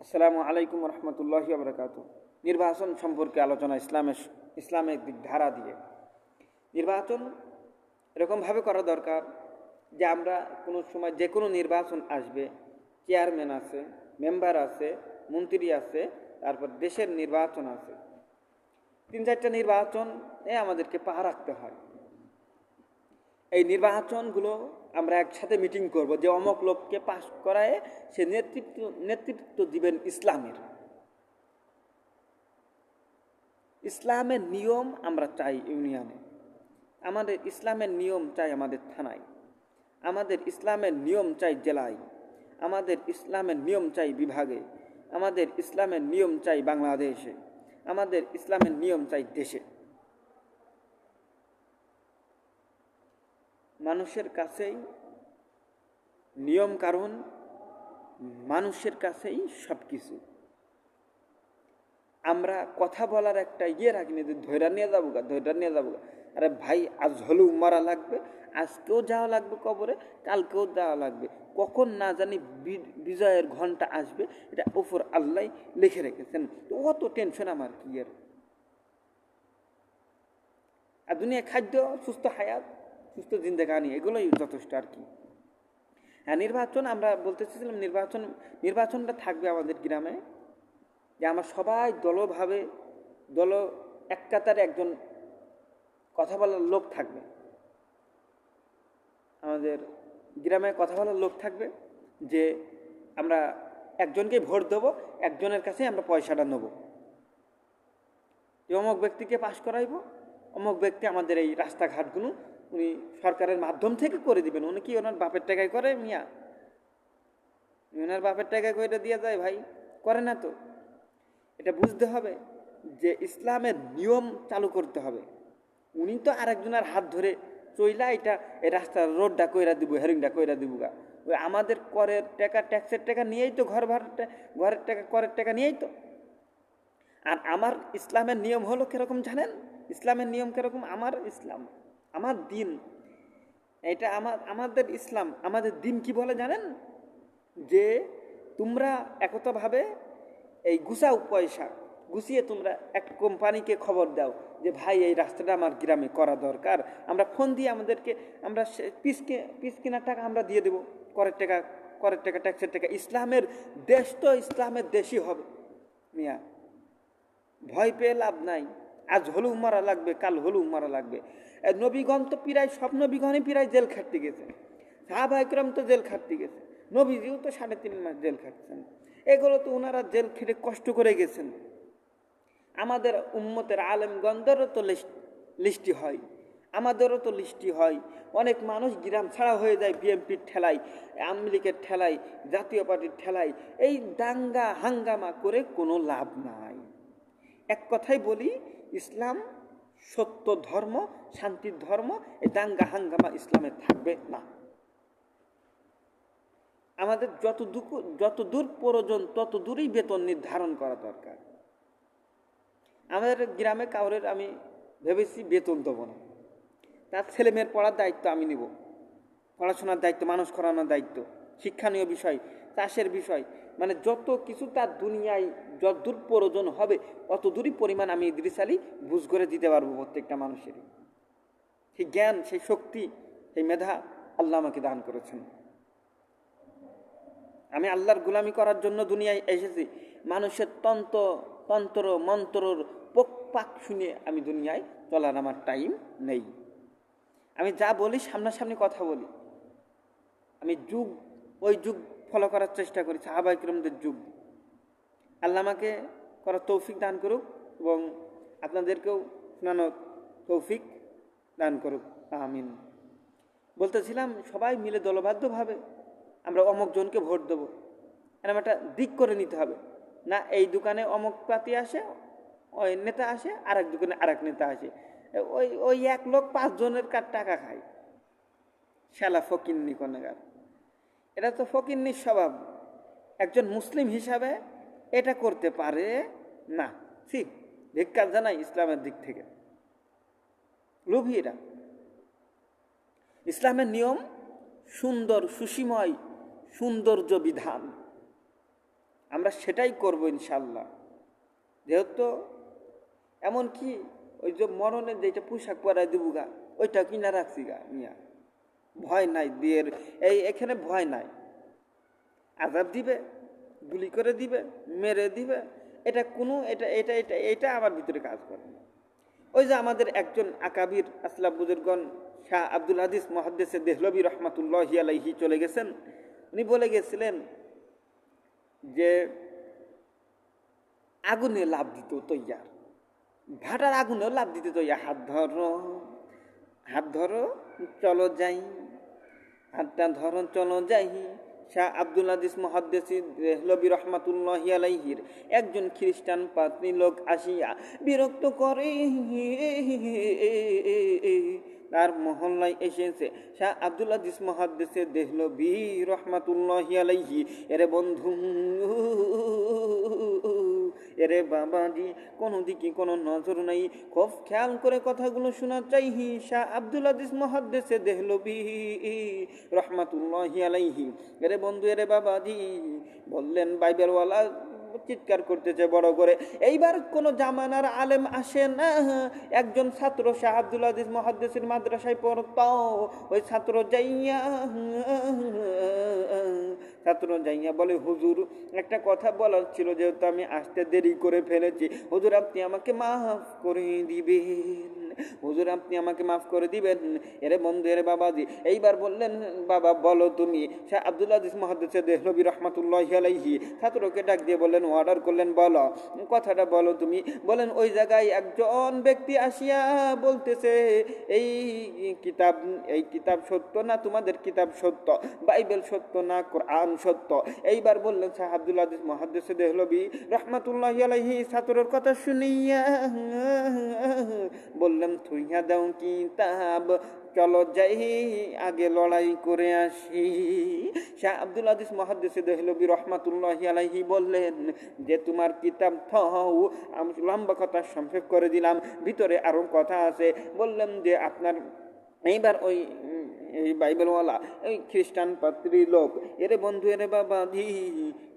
আসসালামু আলাইকুম রহমতুল্লাহি বারাকাতুহু। নির্বাচন সম্পর্কে আলোচনা ইসলামের দিক ধারা দিয়ে। নির্বাচন এরকমভাবে করা দরকার যে আমরা কোনো সময় যে কোনো নির্বাচন আসবে, চেয়ারম্যান আছে, মেম্বার আছে, মন্ত্রী আছে, তারপর দেশের নির্বাচন আছে, 3-4টা নির্বাচনে আমাদেরকে পা রাখতে হয়। এই নির্বাচনগুলো আমরা একসাথে মিটিং করব যে অমক লোককে পাশ করায় সে নেতৃত্ব দিবেন ইসলামের নিয়ম আমরা চাই ইউনিয়নে, আমাদের ইসলামের নিয়ম চাই আমাদের থানায়, আমাদের ইসলামের নিয়ম চাই জেলায়, আমাদের ইসলামের নিয়ম চাই বিভাগে, আমাদের ইসলামের নিয়ম চাই বাংলাদেশে, আমাদের ইসলামের নিয়ম চাই দেশে। মানুষের কাছেই নিয়ম কারণ, মানুষের কাছেই সব কিছু। আমরা কথা বলার একটা রাখিনি যে ধৈর্য নিয়ে যাবো গা। আরে ভাই, আজ হলেও মরা লাগবে, আজকেও যাওয়া লাগবে কবরে, কালকেও যাওয়া লাগবে, কখন না জানি বিজয়ের ঘন্টা আসবে, এটা ওপর আল্লাহ লিখে রেখেছেন। তো অত টেনশন আমার কি আর দুনিয়া খাদ্য, সুস্থ হায়াত, সুস্থ জিন্দেগানি, এগুলোই যথেষ্ট আর কি। হ্যাঁ, নির্বাচন আমরা বলতে চাইছিলাম, নির্বাচনটা থাকবে আমাদের গ্রামে যে আমরা সবাই এক কাতারে একজন কথা বলার লোক থাকবে, আমাদের গ্রামে কথা বলার লোক থাকবে, যে আমরা একজনকে ভোট দেবো, একজনের কাছে আমরা পয়সাটা নেব, যে অমুক ব্যক্তিকে পাশ করাইব, অমুক ব্যক্তি আমাদের এই রাস্তাঘাটগুলো উনি সরকারের মাধ্যম থেকে করে দিবেন। উনি কি ওনার বাপের টাকায় করে? মিয়া, ওনার বাপের টাকায় করে দিয়ে যায় ভাই, করে না তো। এটা বুঝতে হবে যে ইসলামের নিয়ম চালু করতে হবে। উনি তো আরেকজনের হাত ধরে চইলা এই রাস্তার রোডটা কইরা দিব, হেরিংটা কইরা দিব গা। ওই আমাদের করের টাকা, ট্যাক্সের টাকা নিয়েই তো ঘরের টাকা, করের টাকা নিয়েই তো। আর আমার ইসলামের নিয়ম হলো কিরকম জানেন? ইসলামের নিয়ম কিরকম? আমার ইসলাম, আমার দিন, এটা আমাদের ইসলাম, আমাদের দিন কি বলে জানেন? যে তোমরা একতাভাবে এই গুছাও, পয়সা গুছিয়ে তোমরা এক কোম্পানিকে খবর দাও যে ভাই এই রাস্তাটা আমার গ্রামে করা দরকার। আমরা ফোন দিয়ে আমরা পিস কেনার টাকা আমরা দিয়ে দেবো, করের টাকা, ট্যাক্সের টাকা। ইসলামের দেশ তো ইসলামের দেশই হবে মিয়া, ভয় পেয়ে লাভ নাই। আজ হলেও মারা লাগবে, কাল হলেও মারা লাগবে। নবীগণ তো সব নবীগণই জেল খাটতে গেছে, সাহাবা একরাম তো জেল খাটতে গেছে, নবীজিও তো 3.5 মাস জেল খাটছেন। এগুলো তো ওনারা জেল খেটে কষ্ট করে গেছেন। আমাদের উম্মতের আলেমগণদেরও তো লিস্টি হয়, আমাদেরও তো লিস্টি হয়। অনেক মানুষ গ্রাম ছাড়া হয়ে যায় বিএনপির ঠেলায়, আওয়ামী লীগের ঠেলায়, জাতীয় পার্টির ঠেলায়। এই দাঙ্গা হাঙ্গামা করে কোনো লাভ নাই। এক কথাই বলি, ইসলাম সত্য ধর্ম, শান্তির ধর্ম। এই দাঙ্গা হাঙ্গামা ইসলামে থাকবে না। আমাদের যতদূর প্রয়োজন ততদূরই বেতন নির্ধারণ করা দরকার। আমাদের গ্রামে কাউরের আমি ভেবেছি বেতন দেবো না, তার ছেলেমেয়ের পড়ার দায়িত্ব আমি নিব, পড়াশোনার দায়িত্ব, মানুষ করানোর দায়িত্ব, শিক্ষণীয় বিষয়, চাষের বিষয়, মানে যত কিছু তার দুনিয়ায় যতদূর প্রয়োজন হবে অতদূরই পরিমাণ আমি ইদ্রিস আলী বুঝ করে দিতে পারবো প্রত্যেকটা মানুষেরই। সেই জ্ঞান, সেই শক্তি, সেই মেধা আল্লাহ আমাকে দান করেছেন। আমি আল্লাহর গোলামি করার জন্য দুনিয়ায় এসেছি। মানুষের তন্ত্র মন্ত্রর পোকপাক শুনে আমি দুনিয়ায় চলার আমার টাইম নেই। আমি যা বলি সামনাসামনি কথা বলি। আমি ওই যুগ ফলো করার চেষ্টা করি, সাহাবা ইকরামদের যুগ। আল্লাহ আমাকে করার তৌফিক দান করুক এবং আপনাদেরকেও শোনানোর তৌফিক দান করুক, আমিন। বলতেছিলাম, সবাই মিলে দলবদ্ধভাবে আমরা অমুক জনকে ভোট দেবো, এরকম একটা দিক করে নিতে হবে না। এই দোকানে অমুক পাতি আসে, ওই নেতা আসে, আরেক দোকানে আরেক নেতা আসে, ওই এক লোক 5 জনের টাকা খায়। শালা ফকিন্নি কনেগার, এটা তো ফকিন্নির স্বভাব। একজন মুসলিম হিসাবে এটা করতে পারে না। ঠিক ধিক্কার জানাই ইসলামের দিক থেকে। লোভী এরা। ইসলামের নিয়ম সুন্দর, সুশীময়, সৌন্দর্য বিধান। আমরা সেটাই করব ইনশাল্লাহ। যেহেতু এমনকি ওই যে মরণের যেটা পোশাক পরাই দেবো গা, ওইটা কিনা রাখছি গা মিয়া, ভয় নাই বিয়ের, এখানে ভয় নাই। আজাব দিবে, গুলি করে দিবে, মেরে দিবে, এটা কোনো এটা এটা এটা এটা আমার ভিতরে কাজ করে না। ওই যে আমাদের একজন আকাবির আসলাফ বুজুর্গণ শাহ আব্দুল হাদিস মুহাদ্দিসে দেহলভী রহমাতুল্লাহি আলাইহি চলে গেছেন। উনি বলে গেছিলেন যে আগুনে লাভ দিত তৈয়ার, ভাটার আগুনেও লাভ দিতে তৈয়ার, হাত ধরো চলো যাই, হাতটা ধরো চলো যাই। শাহ আব্দুল হাদিস মুহাদ্দিস দেহলভী রহমাতুল্লাহি আলাইহির একজন খ্রিস্টান পাত্রী লোক আসিয়া বিরক্ত করে তার মহল্লায় এসেছে। শাহ আব্দুল হাদিস মুহাদ্দিস দেহলভী রহমাতুল্লাহি আলাইহি, এরে বন্ধু, এরে বাবাজি, কোনো দিকে কোনো নজর নাই, খুব খেয়াল করে কথাগুলো শোনা চাই। শাহ আব্দুল হাদিস মুহাদ্দিস দেহলভী রহমাতুল্লাহি আলাইহি, এরে বন্ধু, এরে বাবাজি বললেন, বাইবেলওয়ালা চিৎকার করতেছে বড় করে, এইবার কোন জামানার আলেম আসে না, একজন ছাত্র শাহ আব্দুল হাদিস মুহাদ্দিসের মাদ্রাসায় পড়তো, ওই ছাত্র যাইয়া বলে, হুজুর একটা কথা বলার ছিল, যেহেতু আমি আসতে দেরি করে ফেলেছি, হুজুর আপনি আমাকে মাফ করে দিবেন, হুজুর আপনি আমাকে মাফ করে দিবেন। এরে বন্ধু, এরে বাবাজি, এইবার বললেন, বাবা বলো তুমি। শাহ আব্দুল হাদিস মুহাদ্দিস দেহলভী রহমাতুল্লাহি আলাইহি ছাত্রকে ডাক দিয়ে বললেন, অর্ডার করলেন, বলো কথাটা বলো তুমি। বলেন, ওই জায়গায় একজন ব্যক্তি আসিয়া বলতেছে, এই কিতাব সত্য না, তোমাদের কিতাব সত্য, বাইবেল সত্য না, কোরআন সত্য। এইবার বললেন শাহ আব্দুল হাদিস মুহাদ্দিস দেহলভী রহমাতুল্লাহি আলাইহি ছাত্রের কথা শুনিয়া বললেন, থুইয়া দাও কিতাব, চলো যাই আগে লড়াই করে আসি। শাহ আব্দুল হাদিস মুহাদ্দিস দেহলভী রহমাতুল্লাহি আলাইহি বললেন যে, তোমার কিতাব থাও, আমি লম্বা কথা সংক্ষেপ করে দিলাম, ভিতরে আরো কথা আছে। বললাম যে আপনার এইবার ওই বাইবেলওয়ালা ওই খ্রিস্টান পাত্রী লোক, এরে বন্ধু, এরে বাবাজি,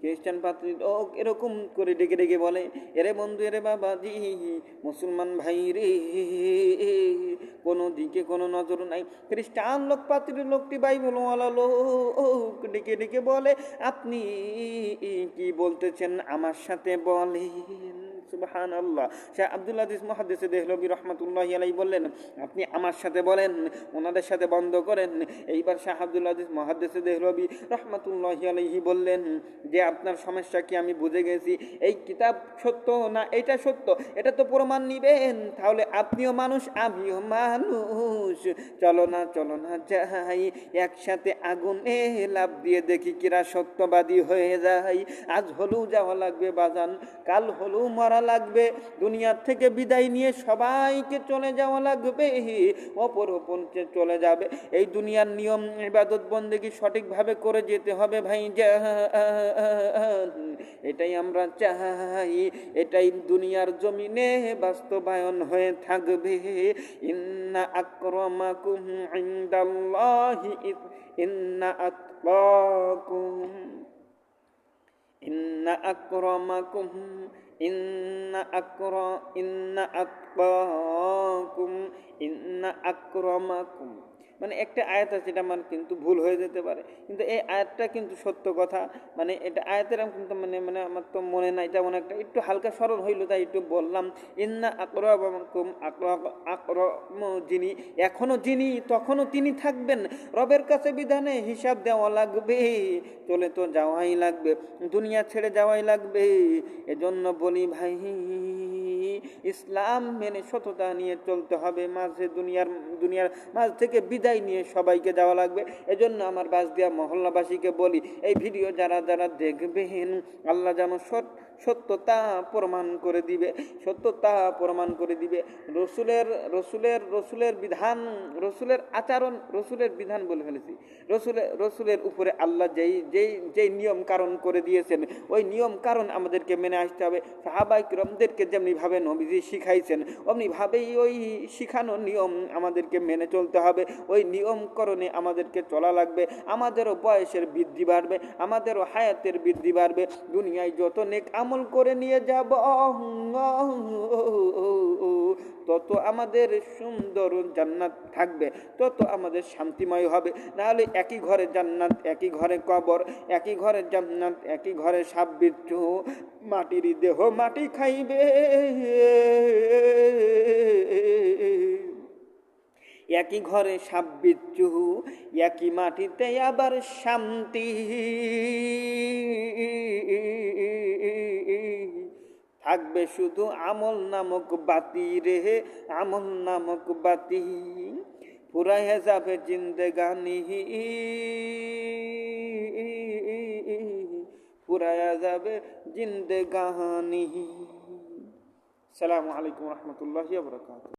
খ্রিস্টান পাত্রী লোক এরকম করে ডেকে ডেকে বলে, এরে বন্ধু, এরে বাবাজি, মুসলমান ভাই রে, কোনো দিকে কোনো নজর নাই। খ্রিস্টান লোক পাত্রী লোকটি বাইবেলওয়ালা লোক ডেকে ডেকে বলে, আপনি কি বলতেছেন আমার সাথে বলেন। সুবহানাল্লাহ। শাহ আব্দুল হাদিস মুহাদ্দিস দেহলভী রহমাতুল্লাহি আলাইহি বললেন, আপনি আমার সাথে বলেন, ওনাদের সাথে বন্ধ করেন। এইবার শাহ আব্দুল হাদিস মুহাদ্দিস দেহলভী রহমাতুল্লাহি আলাইহি বললেন যে, আপনার সমস্যা কি আমি বুঝে গেছি, এই কিতাব সত্য না এটা সত্য, এটা তো প্রমাণ নিবেন, তাহলে আপনিও মানুষ আমিও মানুষ, চলো না যাই একসাথে আগুনে লাফ দিয়ে দেখি কিরা সত্যবাদী হয়ে যায়। আজ হলেও যাওয়া লাগবে বাজান, কাল হলেও মরা লাগবে, দুনিয়ার থেকে বিদায় নিয়ে সবাইকে চলে যাওয়া লাগবে, অপর চলে যাবে। এই দুনিয়ার নিয়ম ইবাদত বন্দেগী সঠিকভাবে করে যেতে হবে ভাই, এটাই আমরা চাই, এটাই দুনিয়ার জমিনে বাস্তবায়ন হয়ে থাকবে। ইন্না আকরামাকুম ইনদাল্লাহি ইন্না আতকাকুম ইন্না আকরামাকুম ইন্না আতকাকুম। মানে একটা আয়াত আছে, এটা আমার কিন্তু ভুল হয়ে যেতে পারে, কিন্তু এই আয়াতটা কিন্তু সত্য কথা। মানে এটা আয়াতের কিন্তু মানে আমার তো মনে নাই, তেমন একটা একটু হালকা স্মরণ হইলো, তাই একটু বললাম। ইন্না আকরামাকুম, আকরাম যিনি, এখনো যিনি তখনও তিনি থাকবেন। রবের কাছে বিধানে হিসাব দেওয়া লাগবে, চলে তো যাওয়াই লাগবে, দুনিয়া ছেড়ে যাওয়াই লাগবে। এজন্য বলি ভাই, ইসলাম মেনে সততা নিয়ে চলতে হবে, মাঝে দুনিয়ার মাঝ থেকে বিদায় নিয়ে সবাইকে যাওয়া লাগবে। এজন্য আমার বাসদিয়া মহল্লাবাসীকে বলি, এই ভিডিও যারা যারা দেখবেন, আল্লাহ যেন সত্যতা প্রমাণ করে দিবে, সত্যতা প্রমাণ করে দিবে। রসুলের বিধান, রসুলের আচরণ, রসুলের বিধান বলে ফেলেছি, রসুলের উপরে আল্লাহ যেই নিয়ম কারণ করে দিয়েছেন, ওই নিয়ম কারণ আমাদেরকে মেনে আসতে হবে। সাহাবায়ে কিরামদেরকে যেমনি ভাবে যেমনিভাবে নবীজি শিখাইছেন অমনিভাবেই ওই শিখানো নিয়ম আমাদেরকে মেনে চলতে হবে। ওই নিয়মকরণে আমাদেরকে চলা লাগবে। আমাদেরও বয়সের বৃদ্ধি বাড়বে, আমাদেরও হায়াতের বৃদ্ধি বাড়বে। দুনিয়ায় যত নেক আমল করে নিয়ে যাব তত আমাদের সুন্দর জান্নাত থাকবে, তত আমাদের শান্তিময় হবে। নাহলে একই ঘরে জান্নাত, একই ঘরে কবর, একই ঘরে জান্নাত, একই ঘরে সাপ বিচ্ছু, মাটির দেহ মাটি খাইবে। একই ঘরে সাপ বিচ্ছু, একই মাটিতে আবার শান্তি। থাকবে শুধু আমল নামক বাতি রে, আমল নামক বাতি। ফুরাইয়া যাবে জিন্দেগানি, ফুরাইয়া যাবে জিন্দেগানি। আসসালামু আলাইকুম রহমতুল্লাহি ওয়া বারাকাতুহু।